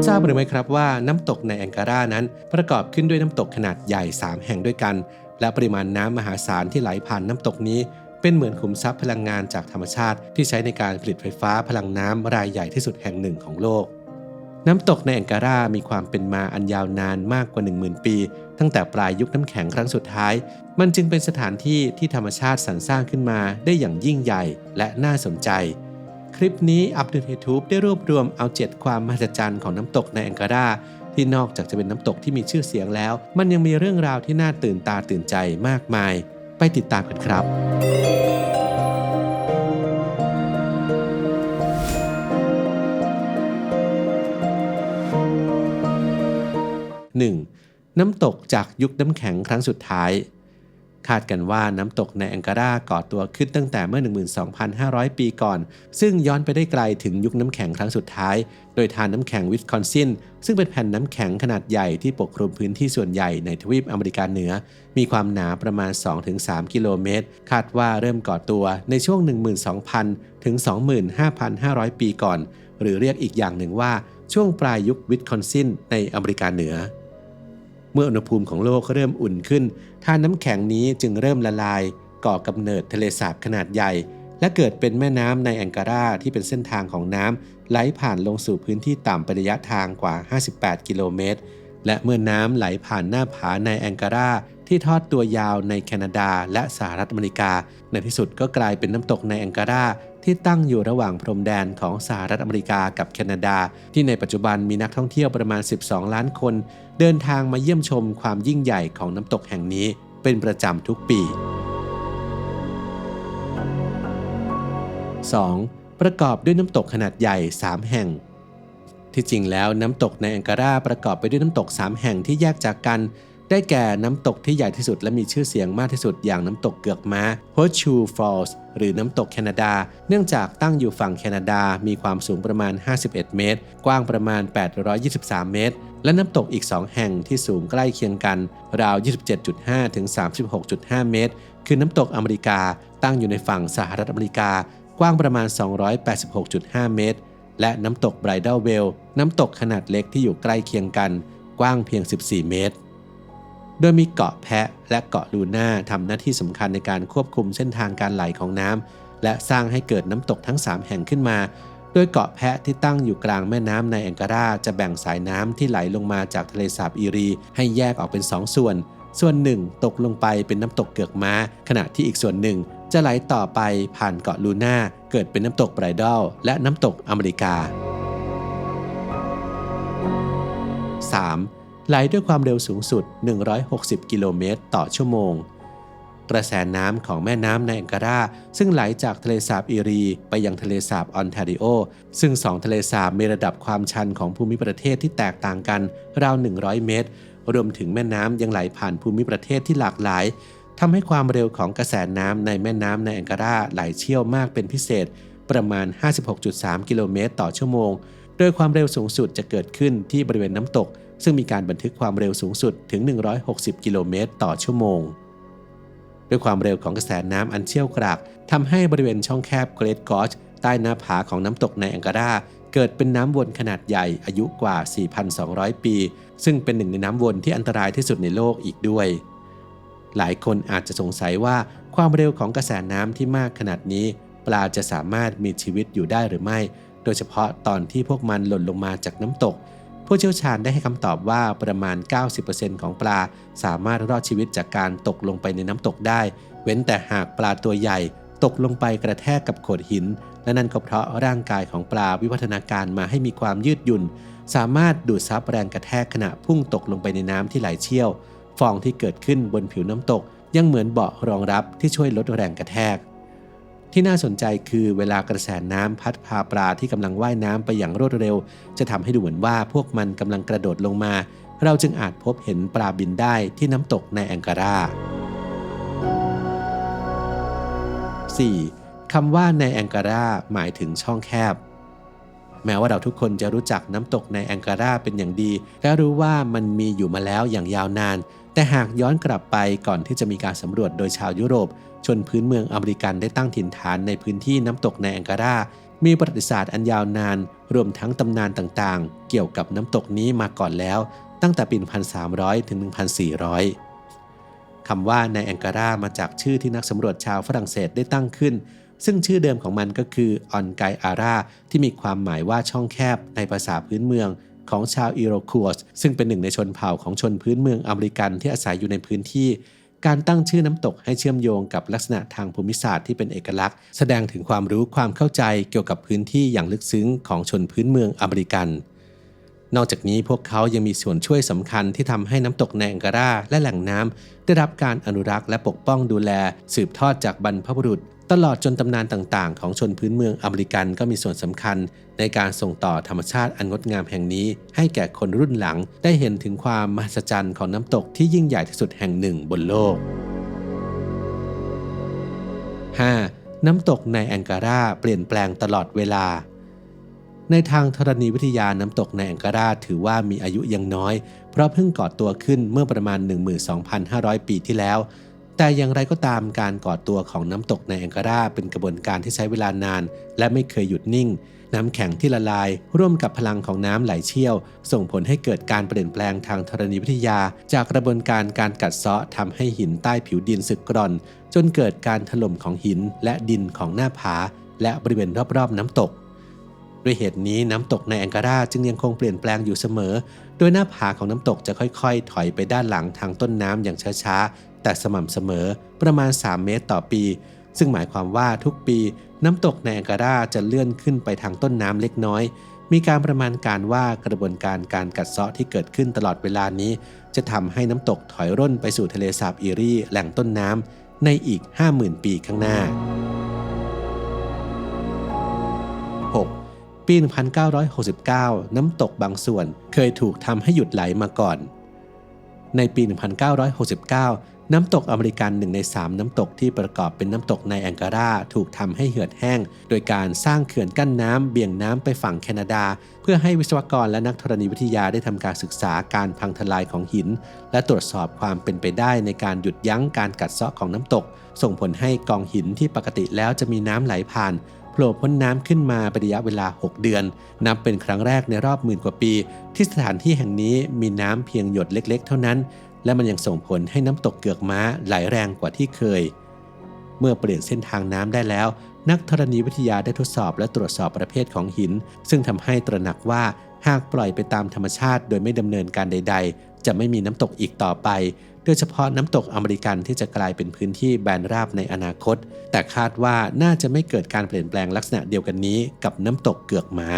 ทราบหรือไม่ครับว่าน้ำตกในแองการานั้นประกอบขึ้นด้วยน้ำตกขนาดใหญ่3แห่งด้วยกันและปริมาณน้ำมหาศาลที่ไหลผ่านน้ำตกนี้เป็นเหมือนขุมทรัพย์พลังงานจากธรรมชาติที่ใช้ในการผลิตไฟฟ้าพลังน้ำรายใหญ่ที่สุดแห่งหนึ่งของโลกน้ำตกในแองการามีความเป็นมาอันยาวนานมากกว่า 10,000 ปีตั้งแต่ปลายยุคน้ำแข็งครั้งสุดท้ายมันจึงเป็นสถานที่ที่ธรรมชาติสรรสร้างขึ้นมาได้อย่างยิ่งใหญ่และน่าสนใจคลิปนี้อับดุลเฮทูบได้รวบรวมเอา7ความมหัศจรรย์ของน้ำตกในแองการาที่นอกจากจะเป็นน้ำตกที่มีชื่อเสียงแล้วมันยังมีเรื่องราวที่น่าตื่นตาตื่นใจมากมายไปติดตามกันครับ 1. น้ำตกจากยุคน้ำแข็งครั้งสุดท้ายคาดกันว่าน้ำตกในแองการาก่อตัวขึ้นตั้งแต่เมื่อ 12,500 ปีก่อนซึ่งย้อนไปได้ไกลถึงยุคน้ำแข็งครั้งสุดท้ายโดยทานน้ำแข็งวิสคอนซินซึ่งเป็นแผ่นน้ำแข็งขนาดใหญ่ที่ปกคลุมพื้นที่ส่วนใหญ่ในทวีปอเมริกาเหนือมีความหนาประมาณ 2-3 กิโลเมตรคาดว่าเริ่มก่อตัวในช่วง 12,000 ถึง 25,500 ปีก่อนหรือเรียกอีกอย่างหนึ่งว่าช่วงปลายยุควิสคอนซินในอเมริกาเหนือเมื่ออุณหภูมิของโลกเริ่มอุ่นขึ้นธารน้ำแข็งนี้จึงเริ่มละลายก่อกำเนิดทะเลสาบขนาดใหญ่และเกิดเป็นแม่น้ำในแองการาที่เป็นเส้นทางของน้ำไหลผ่านลงสู่พื้นที่ต่ำเป็นระยะทางกว่า 58 กิโลเมตรและเมื่อน้ำไหลผ่านหน้าผาในแองการาที่ทอดตัวยาวในแคนาดาและสหรัฐอเมริกาในที่สุดก็กลายเป็นน้ำตกในแองการาที่ตั้งอยู่ระหว่างพรมแดนของสหรัฐอเมริกากับแคนาดาที่ในปัจจุบันมีนักท่องเที่ยวประมาณ 12 ล้านคนเดินทางมาเยี่ยมชมความยิ่งใหญ่ของน้ำตกแห่งนี้เป็นประจำทุกปี 2. ประกอบด้วยน้ำตกขนาดใหญ่3แห่งที่จริงแล้วน้ำตกในแองการาประกอบไปด้วยน้ำตก3แห่งที่แยกจากกันได้แก่น้ำตกที่ใหญ่ที่สุดและมีชื่อเสียงมากที่สุดอย่างน้ำตกเกือกม้า Horseshoe Falls หรือน้ำตกแคนาดาเนื่องจากตั้งอยู่ฝั่งแคนาดามีความสูงประมาณ51เมตรกว้างประมาณ823เมตรและน้ำตกอีก2แห่งที่สูงใกล้เคียงกันราว 27.5 ถึง 36.5 เมตรคือน้ำตกอเมริกาตั้งอยู่ในฝั่งสหรัฐอเมริกากว้างประมาณ 286.5 เมตรและน้ำตกไบรดัลเวลน้ำตกขนาดเล็กที่อยู่ใกล้เคียงกันกว้างเพียง14เมตรโดยมีเกาะแพะและเกาะลูน่าทำหน้าที่สำคัญในการควบคุมเส้นทางการไหลของน้ำและสร้างให้เกิดน้ำตกทั้ง3แห่งขึ้นมาโดยเกาะแพะที่ตั้งอยู่กลางแม่น้ำในแองการาจะแบ่งสายน้ำที่ไหลลงมาจากทะเลสาบอีรีให้แยกออกเป็น2ส่วนหนึ่งตกลงไปเป็นน้ำตกเกือกม้าขณะที่อีกส่วนหนึ่งจะไหลต่อไปผ่านเกาะลูน่าเกิดเป็นน้ำตกไบรดัลและน้ำตกอเมริกา 3. ไหลด้วยความเร็วสูงสุด160กิโลเมตรต่อชั่วโมงกระแสน้ำของแม่น้ำในแองการาซึ่งไหลจากทะเลสาบอีรีไปยังทะเลสาบออนแทริโอซึ่ง2ทะเลสาบมีระดับความชันของภูมิประเทศที่แตกต่างกันราว100เมตรรวมถึงแม่น้ำยังไหลผ่านภูมิประเทศที่หลากหลายทำให้ความเร็วของกระแสน้ำในแม่น้ำในแองการาไหลเชี่ยวมากเป็นพิเศษประมาณ 56.3 กิโลเมตรต่อชั่วโมงโดยความเร็วสูงสุดจะเกิดขึ้นที่บริเวณน้ำตกซึ่งมีการบันทึกความเร็วสูงสุดถึง160กิโลเมตรต่อชั่วโมงด้วยความเร็วของกระแสน้ำอันเชี่ยวกรากทำให้บริเวณช่องแคบเกรทกอร์จใต้หน้าผาของน้ำตกในแองการาเกิดเป็นน้ำวนขนาดใหญ่อายุกว่า 4,200 ปีซึ่งเป็นหนึ่งในน้ำวนที่อันตรายที่สุดในโลกอีกด้วยหลายคนอาจจะสงสัยว่าความเร็วของกระแสน้ำที่มากขนาดนี้ปลาจะสามารถมีชีวิตอยู่ได้หรือไม่โดยเฉพาะตอนที่พวกมันหล่นลงมาจากน้ำตกผู้เชี่ยวชาญได้ให้คำตอบว่าประมาณ 90% ของปลาสามารถรอดชีวิตจากการตกลงไปในน้ำตกได้เว้นแต่หากปลาตัวใหญ่ตกลงไปกระแทกกับโขดหินและนั่นก็เพราะร่างกายของปลาวิวัฒนาการมาให้มีความยืดหยุ่นสามารถดูดซับแรงกระแทกขณะพุ่งตกลงไปในน้ำที่ไหลเชี่ยวฟองที่เกิดขึ้นบนผิวน้ำตกยังเหมือนเบาะรองรับที่ช่วยลดแรงกระแทกที่น่าสนใจคือเวลากระแสน้ำพัดพาปลาที่กำลังว่ายน้ำไปอย่างรวดเร็วจะทำให้ดูเหมือนว่าพวกมันกำลังกระโดดลงมาเราจึงอาจพบเห็นปลาบินได้ที่น้ำตกในแองการา 4. คำว่าในแองการาหมายถึงช่องแคบแม้ว่าเราทุกคนจะรู้จักน้ำตกในแองการาเป็นอย่างดีและรู้ว่ามันมีอยู่มาแล้วอย่างยาวนานแต่หากย้อนกลับไปก่อนที่จะมีการสำรวจโดยชาวยุโรปชนพื้นเมืองอเมริกันได้ตั้งถิ่นฐานในพื้นที่น้ำตกในแองการา มีประวัติศาสตร์อันยาวนานรวมทั้งตำนานต่างๆเกี่ยวกับน้ำตกนี้มาก่อนแล้วตั้งแต่ปี 1300 ถึง 1400 คำว่าในแองการามาจากชื่อที่นักสำรวจชาวฝรั่งเศสได้ตั้งขึ้นซึ่งชื่อเดิมของมันก็คือออนไกอาราที่มีความหมายว่าช่องแคบในภาษาพื้นเมืองของชาวอิโรคัวสซึ่งเป็นหนึ่งในชนเผ่าของชนพื้นเมืองอเมริกันที่อาศัยอยู่ในพื้นที่การตั้งชื่อน้ำตกให้เชื่อมโยงกับลักษณะทางภูมิศาสตร์ที่เป็นเอกลักษณ์แสดงถึงความรู้ความเข้าใจเกี่ยวกับพื้นที่อย่างลึกซึ้งของชนพื้นเมืองอเมริกันนอกจากนี้พวกเขายังมีส่วนช่วยสำคัญที่ทำให้น้ำตกในแองการาและแหล่งน้ำได้รับการอนุรักษ์และปกป้องดูแลสืบทอดจากบรรพบุรุษตลอดจนตำนานต่างๆของชนพื้นเมืองอเมริกันก็มีส่วนสำคัญในการส่งต่อธรรมชาติอันงดงามแห่งนี้ให้แก่คนรุ่นหลังได้เห็นถึงความมหัศจรรย์ของน้ำตกที่ยิ่งใหญ่ที่สุดแห่งหนึ่งบนโลก 5. น้ำตกในแองการาเปลี่ยนแปลงตลอดเวลาในทางธรณีวิทยาน้ำตกในแองการาถือว่ามีอายุยังน้อยเพราะเพิ่งก่อตัวขึ้นเมื่อประมาณ 12,500 ปีที่แล้วแต่อย่างไรก็ตามการก่อตัวของน้ำตกในแองการาเป็นกระบวนการที่ใช้เวลานานและไม่เคยหยุดนิ่งน้ำแข็งที่ละลายร่วมกับพลังของน้ำไหลเชี่ยวส่งผลให้เกิดการเปลี่ยนแปลงทางธรณีวิทยาจากกระบวนการการกัดเซาะทำให้หินใต้ผิวดินสึกกร่อนจนเกิดการถล่มของหินและดินของหน้าผาและบริเวณรอบๆน้ำตกด้วยเหตุนี้น้ำตกในแองการาจึงยังคงเปลี่ยนแปลงอยู่เสมอโดยหน้าผาของน้ำตกจะค่อยๆถอยไปด้านหลังทางต้นน้ำอย่างช้าๆแต่สม่ำเสมอประมาณ3 เมตรต่อปีซึ่งหมายความว่าทุกปีน้ำตกในแองการาจะเลื่อนขึ้นไปทางต้นน้ำเล็กน้อยมีการประมาณการว่ากระบวนการการกัดเซาะที่เกิดขึ้นตลอดเวลานี้จะทำให้น้ำตกถอยร่นไปสู่ทะเลสาบอีรีแหล่งต้นน้ำในอีก 50,000 ปีข้างหน้า 6. ปี 1969 น้ำตกบางส่วนเคยถูกทำให้หยุดไหลมาก่อนในปี 1969 น้ำตกอเมริกัน1 ใน 3 น้ำตกที่ประกอบเป็นน้ำตกในแองการาถูกทำให้เหือดแห้งโดยการสร้างเขื่อนกั้นน้ำเบี่ยงน้ำไปฝั่งแคนาดาเพื่อให้วิศวกรและนักธรณีวิทยาได้ทำการศึกษาการพังทลายของหินและตรวจสอบความเป็นไปได้ในการหยุดยั้งการกัดเซาะของน้ำตกส่งผลให้กองหินที่ปกติแล้วจะมีน้ำไหลผ่านโผล่พ้นน้ำขึ้นมาเป็นระยะเวลา6 เดือนนับเป็นครั้งแรกในรอบ10,000 กว่าปีที่สถานที่แห่งนี้มีน้ำเพียงหยดเล็กๆเท่านั้นและมันยังส่งผลให้น้ำตกเกือกม้าไหลแรงกว่าที่เคยเมื่อเปลี่ยนเส้นทางน้ำได้แล้วนักธรณีวิทยาได้ทดสอบและตรวจสอบประเภทของหินซึ่งทำให้ตระหนักว่าหากปล่อยไปตามธรรมชาติโดยไม่ดำเนินการใดๆจะไม่มีน้ำตกอีกต่อไปโดยเฉพาะน้ำตกอเมริกันที่จะกลายเป็นพื้นที่แบนราบในอนาคตแต่คาดว่าน่าจะไม่เกิดการเปลี่ยนแปลงลักษณะเดียวกันนี้กับน้ำตกเกือกม้า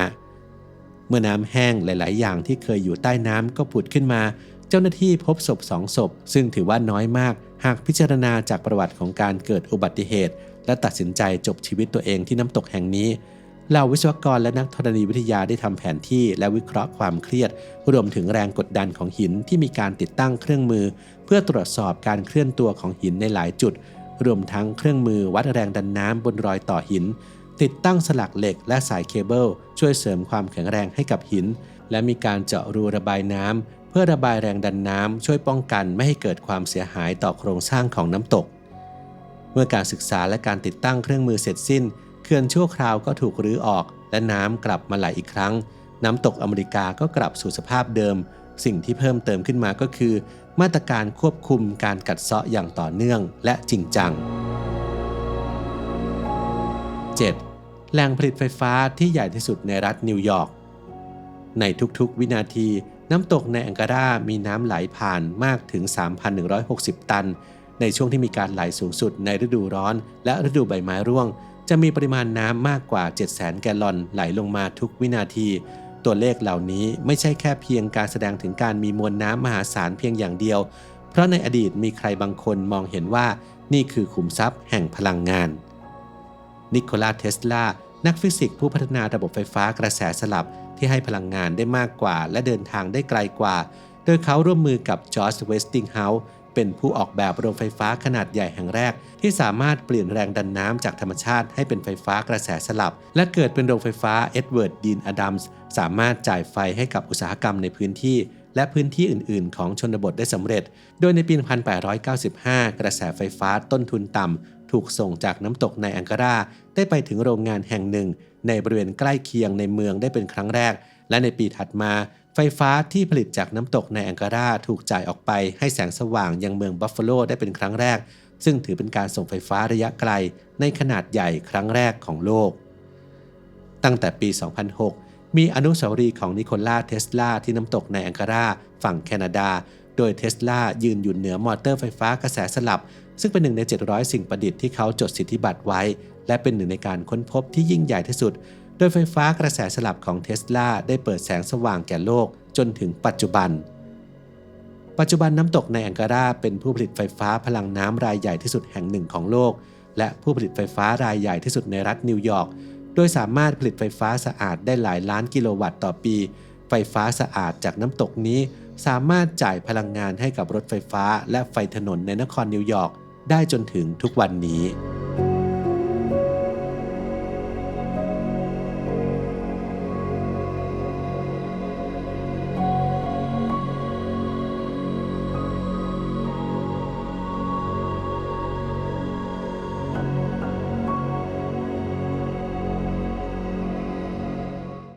เมื่อน้ำแห้งหลายๆอย่างที่เคยอยู่ใต้น้ำก็ผุดขึ้นมาเจ้าหน้าที่พบศพ2 ศพซึ่งถือว่าน้อยมากหากพิจารณาจากประวัติของการเกิดอุบัติเหตุและตัดสินใจจบชีวิตตัวเองที่น้ำตกแห่งนี้เหล่าวิศวกรและนักธรณีวิทยาได้ทำแผนที่และวิเคราะห์ความเครียดรวมถึงแรงกดดันของหินที่มีการติดตั้งเครื่องมือเพื่อตรวจสอบการเคลื่อนตัวของหินในหลายจุดรวมทั้งเครื่องมือวัดแรงดันน้ำบนรอยต่อหินติดตั้งสลักเหล็กและสายเคเบิลช่วยเสริมความแข็งแรงให้กับหินและมีการเจาะรูระบายน้ำเพื่อระบายแรงดันน้ำช่วยป้องกันไม่ให้เกิดความเสียหายต่อโครงสร้างของน้ำตกเมื่อการศึกษาและการติดตั้งเครื่องมือเสร็จสิ้นเขื่อนชั่วคราวก็ถูกรื้อออกและน้ำกลับมาไหลอีกครั้งน้ำตกอเมริกาก็กลับสู่สภาพเดิมสิ่งที่เพิ่มเติมขึ้นมาก็คือมาตรการควบคุมการกัดเซาะอย่างต่อเนื่องและจริงจัง 7. แหล่งผลิตไฟฟ้าที่ใหญ่ที่สุดในรัฐนิวยอร์กในทุกๆวินาทีน้ำตกในแองการามีน้ำไหลผ่านมากถึง 3,160 ตันในช่วงที่มีการไหลสูงสุดในฤดูร้อนและฤดูใบไม้ร่วงจะมีปริมาณน้ำมากกว่า 700,000 แกลลอนไหลลงมาทุกวินาทีตัวเลขเหล่านี้ไม่ใช่แค่เพียงการแสดงถึงการมีมวลน้ำมหาศาลเพียงอย่างเดียวเพราะในอดีตมีใครบางคนมองเห็นว่านี่คือขุมทรัพย์แห่งพลังงานนิโคลา เทสลานักฟิสิกส์ผู้พัฒนาระบบไฟฟ้ากระแสสลับที่ให้พลังงานได้มากกว่าและเดินทางได้ไกลกว่าโดยเขาร่วมมือกับจอร์จ เวสติงเฮาส์เป็นผู้ออกแบบโรงไฟฟ้าขนาดใหญ่แห่งแรกที่สามารถเปลี่ยนแรงดันน้ำจากธรรมชาติให้เป็นไฟฟ้ากระแสสลับและเกิดเป็นโรงไฟฟ้าเอ็ดเวิร์ด ดีน อดัมส์สามารถจ่ายไฟให้กับอุตสาหกรรมในพื้นที่และพื้นที่อื่นๆของชนบทได้สำเร็จโดยในปี 1895 กระแสไฟฟ้าต้นทุนต่ำ ถูกส่งจากน้ำตกไนแองการาได้ไปถึงโรงงานแห่งหนึ่งในบริเวณใกล้เคียงในเมืองได้เป็นครั้งแรกและในปีถัดมาไฟฟ้าที่ผลิตจากน้ำตกไนแองการาถูกจ่ายออกไปให้แสงสว่างยังเมืองบัฟฟาโลได้เป็นครั้งแรกซึ่งถือเป็นการส่งไฟฟ้าระยะไกลในขนาดใหญ่ครั้งแรกของโลกตั้งแต่ปี 2006 มีอนุสาวรีย์ของนิโคลา เทสลาที่น้ำตกไนแองการาฝั่งแคนาดาโดยเทสลายืนอยู่เหนือมอเตอร์ไฟฟ้ากระแสสลับซึ่งเป็นหนึ่งใน700สิ่งประดิษฐ์ที่เขาจดสิทธิบัตรไว้และเป็นหนึ่งในการค้นพบที่ยิ่งใหญ่ที่สุดโดยไฟฟ้ากระแสสลับของเทสลาได้เปิดแสงสว่างแก่โลกจนถึงปัจจุบันน้ำตกไนแองการาเป็นผู้ผลิตไฟฟ้าพลังน้ำรายใหญ่ที่สุดแห่งหนึ่งของโลกและผู้ผลิตไฟฟ้ารายใหญ่ที่สุดในรัฐนิวยอร์กโดยสามารถผลิตไฟฟ้าสะอาดได้หลายล้านกิโลวัตต์ต่อปีไฟฟ้าสะอาดจากน้ำตกนี้สามารถจ่ายพลังงานให้กับรถไฟฟ้าและไฟถนนในนครนิวยอร์กได้จนถึงทุกวันนี้